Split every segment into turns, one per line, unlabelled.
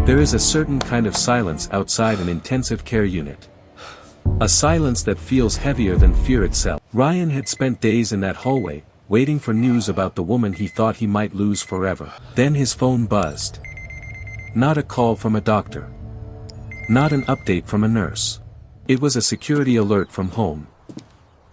There is a certain kind of silence outside an intensive care unit. A silence that feels heavier than fear itself. Ryan had spent days in that hallway, waiting for news about the woman he thought he might lose forever. Then his phone buzzed. Not a call from a doctor. Not an update from a nurse. It was a security alert from home.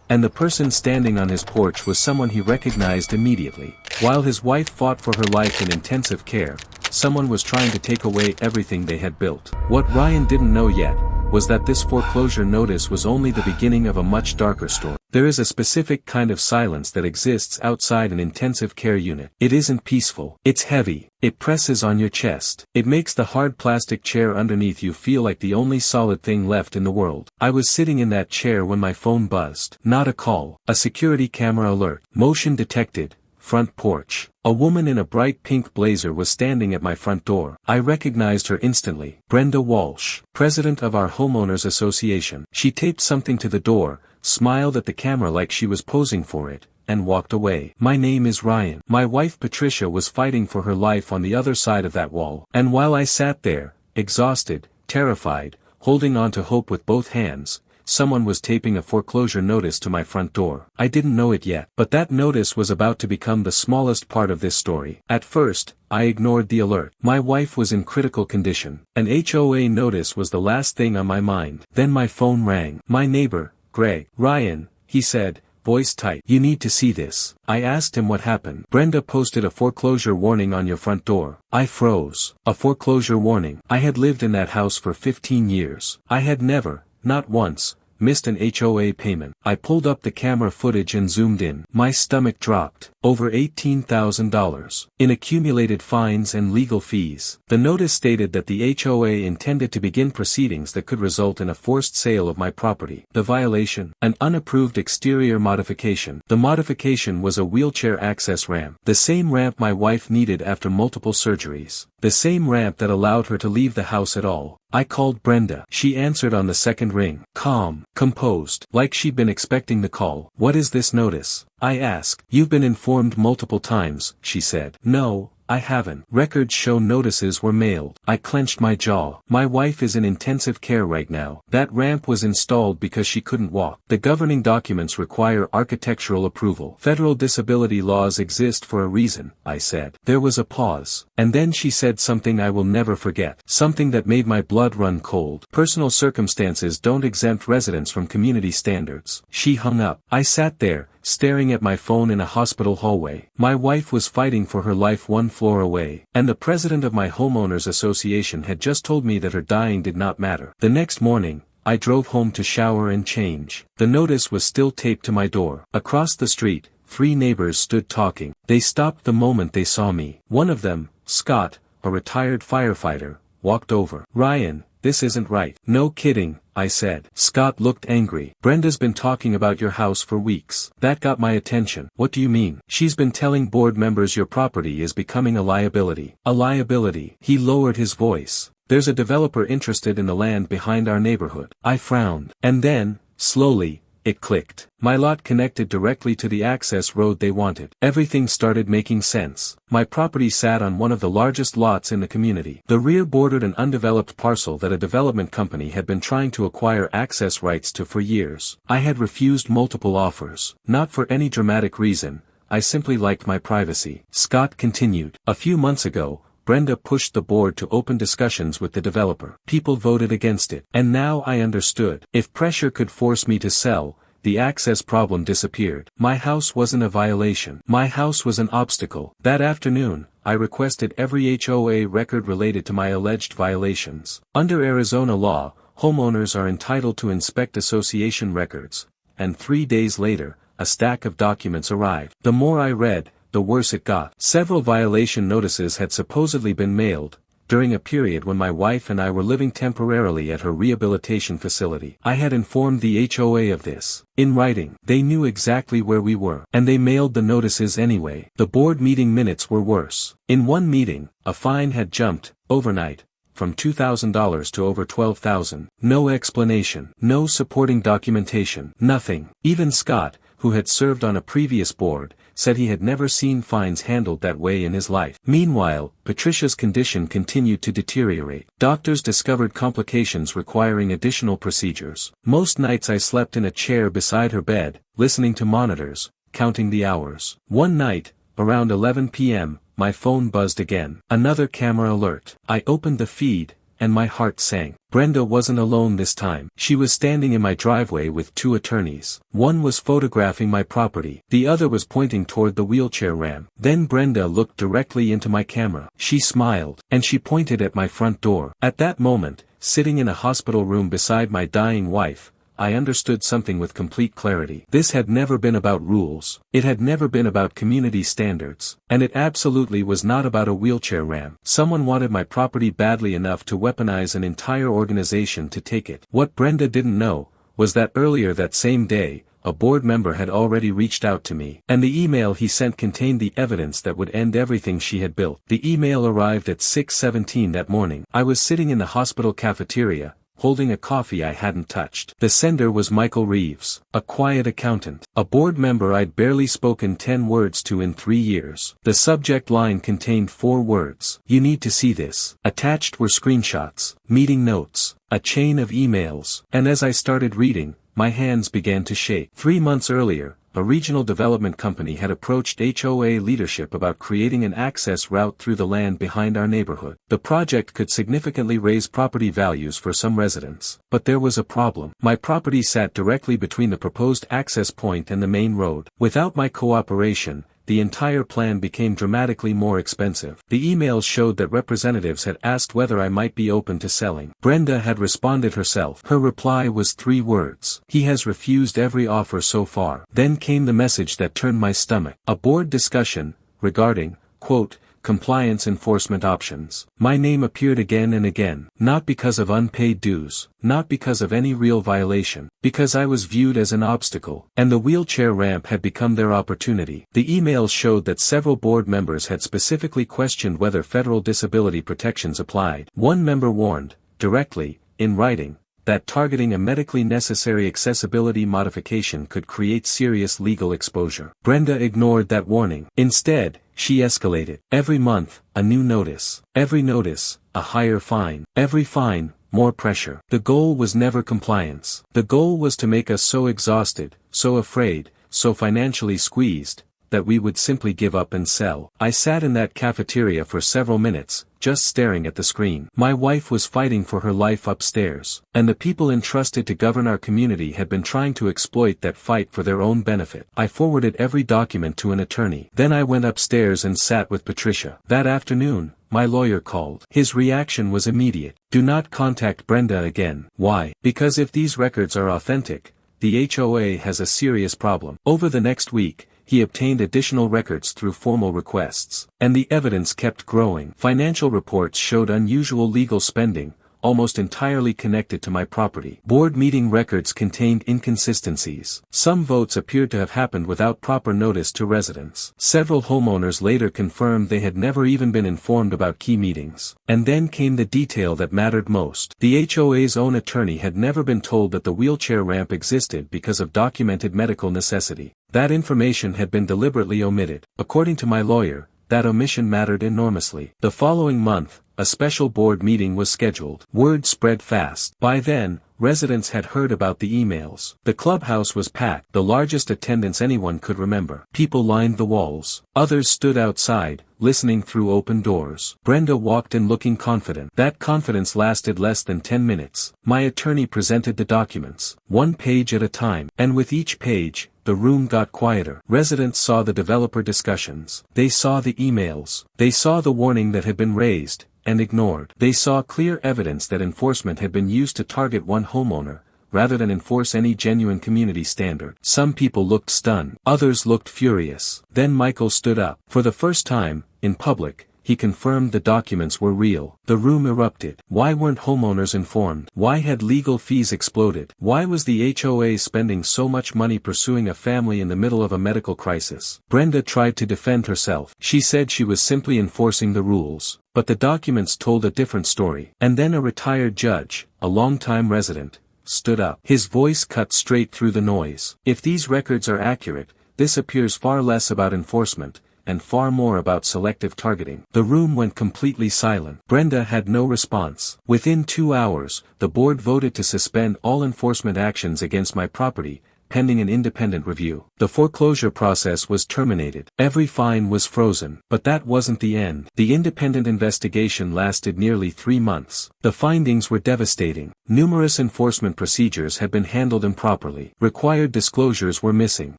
And the person standing on his porch was someone he recognized immediately. While his wife fought for her life in intensive care, someone was trying to take away everything they had built. What Ryan didn't know yet was that this foreclosure notice was only the beginning of a much darker story. There is a specific kind of silence that exists outside an intensive care unit. It isn't peaceful. It's heavy. It presses on your chest. It makes the hard plastic chair underneath you feel like the only solid thing left in the world. I was sitting in that chair when my phone buzzed. Not a call. A security camera alert. Motion detected. Front porch. A woman in a bright pink blazer was standing at my front door. I recognized her instantly. Brenda Walsh, president of our Homeowners Association. She taped something to the door, smiled at the camera like she was posing for it, and walked away. My name is Ryan. My wife Patricia was fighting for her life on the other side of that wall. And while I sat there, exhausted, terrified, holding on to hope with both hands, someone was taping a foreclosure notice to my front door. I didn't know it yet, but that notice was about to become the smallest part of this story. At first, I ignored the alert. My wife was in critical condition. An HOA notice was the last thing on my mind. Then my phone rang. My neighbor, Greg. Ryan, he said, voice tight. You need to see this. I asked him what happened. Brenda posted a foreclosure warning on your front door. I froze. A foreclosure warning. I had lived in that house for 15 years. I had never, not once, missed an HOA payment. I pulled up the camera footage and zoomed in. My stomach dropped. Over $18,000 in accumulated fines and legal fees. The notice stated that the HOA intended to begin proceedings that could result in a forced sale of my property. The violation: an unapproved exterior modification. The modification was a wheelchair access ramp. The same ramp my wife needed after multiple surgeries. The same ramp that allowed her to leave the house at all. I called Brenda. She answered on the second ring. Calm, composed, like she'd been expecting the call. What is this notice? I asked. You've been informed multiple times, she said. No, I haven't. Records show notices were mailed. I clenched my jaw. My wife is in intensive care right now. That ramp was installed because she couldn't walk. The governing documents require architectural approval. Federal disability laws exist for a reason, I said. There was a pause. And then she said something I will never forget. Something that made my blood run cold. Personal circumstances don't exempt residents from community standards. She hung up. I sat there, staring at my phone in a hospital hallway. My wife was fighting for her life one floor away, and the president of my Homeowners Association had just told me that her dying did not matter. The next morning, I drove home to shower and change. The notice was still taped to my door. Across the street, 3 neighbors stood talking. They stopped the moment they saw me. One of them, Scott, a retired firefighter, walked over. Ryan, this isn't right. No kidding, I said. Scott looked angry. Brenda's been talking about your house for weeks. That got my attention. What do you mean? She's been telling board members your property is becoming a liability. A liability. He lowered his voice. There's a developer interested in the land behind our neighborhood. I frowned. And then, slowly, it clicked. My lot connected directly to the access road they wanted. Everything started making sense. My property sat on one of the largest lots in the community. The rear bordered an undeveloped parcel that a development company had been trying to acquire access rights to for years. I had refused multiple offers. Not for any dramatic reason, I simply liked my privacy. Scott continued. A few months ago, Brenda pushed the board to open discussions with the developer. People voted against it. And now I understood. If pressure could force me to sell, the access problem disappeared. My house wasn't a violation. My house was an obstacle. That afternoon, I requested every HOA record related to my alleged violations. Under Arizona law, homeowners are entitled to inspect association records. And 3 days later, a stack of documents arrived. The more I read, the worse it got. Several violation notices had supposedly been mailed, during a period when my wife and I were living temporarily at her rehabilitation facility. I had informed the HOA of this. In writing, they knew exactly where we were, and they mailed the notices anyway. The board meeting minutes were worse. In one meeting, a fine had jumped, overnight, from $2,000 to over $12,000. No explanation, no supporting documentation, nothing. Even Scott, who had served on a previous board, said he had never seen fines handled that way in his life. Meanwhile, Patricia's condition continued to deteriorate. Doctors discovered complications requiring additional procedures. Most nights I slept in a chair beside her bed, listening to monitors, counting the hours. One night, around 11 p.m., my phone buzzed again. Another camera alert. I opened the feed, and my heart sank. Brenda wasn't alone this time. She was standing in my driveway with two attorneys. One was photographing my property. The other was pointing toward the wheelchair ramp. Then Brenda looked directly into my camera. She smiled, and she pointed at my front door. At that moment, sitting in a hospital room beside my dying wife, I understood something with complete clarity. This had never been about rules. It had never been about community standards. And it absolutely was not about a wheelchair ramp. Someone wanted my property badly enough to weaponize an entire organization to take it. What Brenda didn't know was that earlier that same day, a board member had already reached out to me, and the email he sent contained the evidence that would end everything she had built. The email arrived at 6:17 that morning. I was sitting in the hospital cafeteria, holding a coffee I hadn't touched. The sender was Michael Reeves, a quiet accountant, a board member I'd barely spoken 10 words to in 3 years. The subject line contained 4 words. "You need to see this." Attached were screenshots, meeting notes, a chain of emails, and as I started reading, my hands began to shake. 3 months earlier, a regional development company had approached HOA leadership about creating an access route through the land behind our neighborhood. The project could significantly raise property values for some residents. But there was a problem. My property sat directly between the proposed access point and the main road. Without my cooperation, the entire plan became dramatically more expensive. The emails showed that representatives had asked whether I might be open to selling. Brenda had responded herself. Her reply was 3 words. "He has refused every offer so far." Then came the message that turned my stomach. A board discussion, regarding, quote, compliance enforcement options. My name appeared again and again, not because of unpaid dues, not because of any real violation, because I was viewed as an obstacle, and the wheelchair ramp had become their opportunity. The emails showed that several board members had specifically questioned whether federal disability protections applied. One member warned, directly, in writing, that targeting a medically necessary accessibility modification could create serious legal exposure. Brenda ignored that warning. Instead, she escalated. Every month, a new notice. Every notice, a higher fine. Every fine, more pressure. The goal was never compliance. The goal was to make us so exhausted, so afraid, so financially squeezed, that we would simply give up and sell. I sat in that cafeteria for several minutes, just staring at the screen. My wife was fighting for her life upstairs, and the people entrusted to govern our community had been trying to exploit that fight for their own benefit. I forwarded every document to an attorney. Then I went upstairs and sat with Patricia. That afternoon, my lawyer called. His reaction was immediate. "Do not contact Brenda again." Why? Because if these records are authentic, the HOA has a serious problem. Over the next week, he obtained additional records through formal requests, and the evidence kept growing. Financial reports showed unusual legal spending, almost entirely connected to my property. Board meeting records contained inconsistencies. Some votes appeared to have happened without proper notice to residents. Several homeowners later confirmed they had never even been informed about key meetings. And then came the detail that mattered most. The HOA's own attorney had never been told that the wheelchair ramp existed because of documented medical necessity. That information had been deliberately omitted. According to my lawyer, that omission mattered enormously. The following month, a special board meeting was scheduled. Word spread fast. By then, residents had heard about the emails. The clubhouse was packed, the largest attendance anyone could remember. People lined the walls. Others stood outside, listening through open doors. Brenda walked in looking confident. That confidence lasted less than 10 minutes. My attorney presented the documents, 1 page at a time, and with each page, the room got quieter. Residents saw the developer discussions. They saw the emails. They saw the warning that had been raised, and ignored. They saw clear evidence that enforcement had been used to target one homeowner, rather than enforce any genuine community standard. Some people looked stunned. Others looked furious. Then Michael stood up. For the first time, in public, he confirmed the documents were real. The room erupted. Why weren't homeowners informed? Why had legal fees exploded? Why was the HOA spending so much money pursuing a family in the middle of a medical crisis? Brenda tried to defend herself. She said she was simply enforcing the rules. But the documents told a different story. And then a retired judge, a longtime resident, stood up. His voice cut straight through the noise. If these records are accurate, this appears far less about enforcement, and far more about selective targeting. The room went completely silent. Brenda had no response. Within 2 hours, the board voted to suspend all enforcement actions against my property, pending an independent review. The foreclosure process was terminated. Every fine was frozen. But that wasn't the end. The independent investigation lasted nearly 3 months. The findings were devastating. Numerous enforcement procedures had been handled improperly. Required disclosures were missing.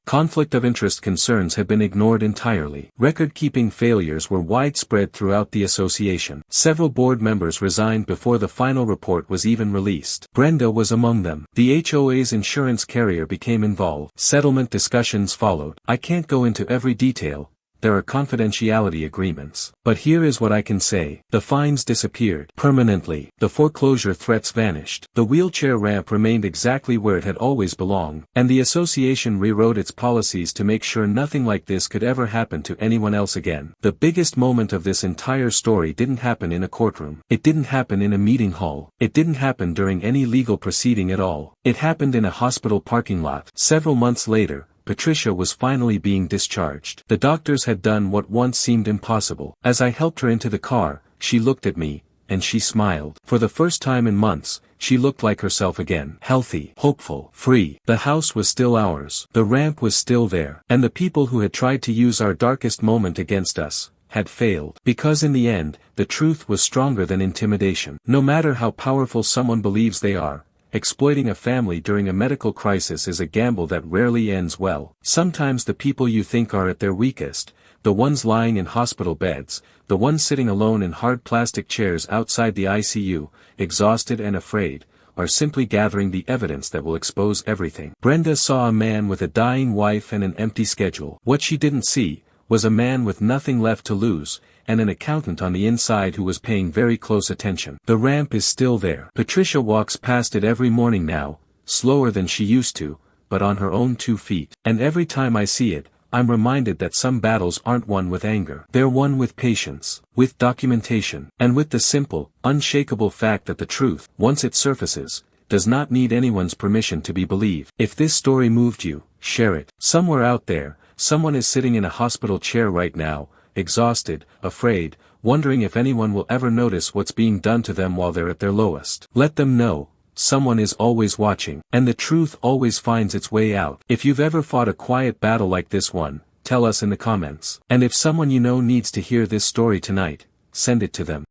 Conflict of interest concerns had been ignored entirely. Record-keeping failures were widespread throughout the association. Several board members resigned before the final report was even released. Brenda was among them. The HOA's insurance carrier became involved. Settlement discussions followed. I can't go into every detail. There are confidentiality agreements. But here is what I can say. The fines disappeared permanently. The foreclosure threats vanished. The wheelchair ramp remained exactly where it had always belonged. And the association rewrote its policies to make sure nothing like this could ever happen to anyone else again. The biggest moment of this entire story didn't happen in a courtroom. It didn't happen in a meeting hall. It didn't happen during any legal proceeding at all. It happened in a hospital parking lot. Several months later, Patricia was finally being discharged. The doctors had done what once seemed impossible. As I helped her into the car, she looked at me, and she smiled. For the first time in months, she looked like herself again. Healthy, hopeful, free. The house was still ours. The ramp was still there. And the people who had tried to use our darkest moment against us had failed. Because in the end, the truth was stronger than intimidation. No matter how powerful someone believes they are, exploiting a family during a medical crisis is a gamble that rarely ends well. Sometimes the people you think are at their weakest, the ones lying in hospital beds, the ones sitting alone in hard plastic chairs outside the ICU, exhausted and afraid, are simply gathering the evidence that will expose everything. Brenda saw a man with a dying wife and an empty schedule. What she didn't see was a man with nothing left to lose, and an accountant on the inside who was paying very close attention. The ramp is still there. Patricia walks past it every morning now, slower than she used to, but on her own 2 feet. And every time I see it, I'm reminded that some battles aren't won with anger. They're won with patience, with documentation, and with the simple, unshakable fact that the truth, once it surfaces, does not need anyone's permission to be believed. If this story moved you, share it. Somewhere out there, someone is sitting in a hospital chair right now, exhausted, afraid, wondering if anyone will ever notice what's being done to them while they're at their lowest. Let them know, someone is always watching, and the truth always finds its way out. If you've ever fought a quiet battle like this one, tell us in the comments. And if someone you know needs to hear this story tonight, send it to them.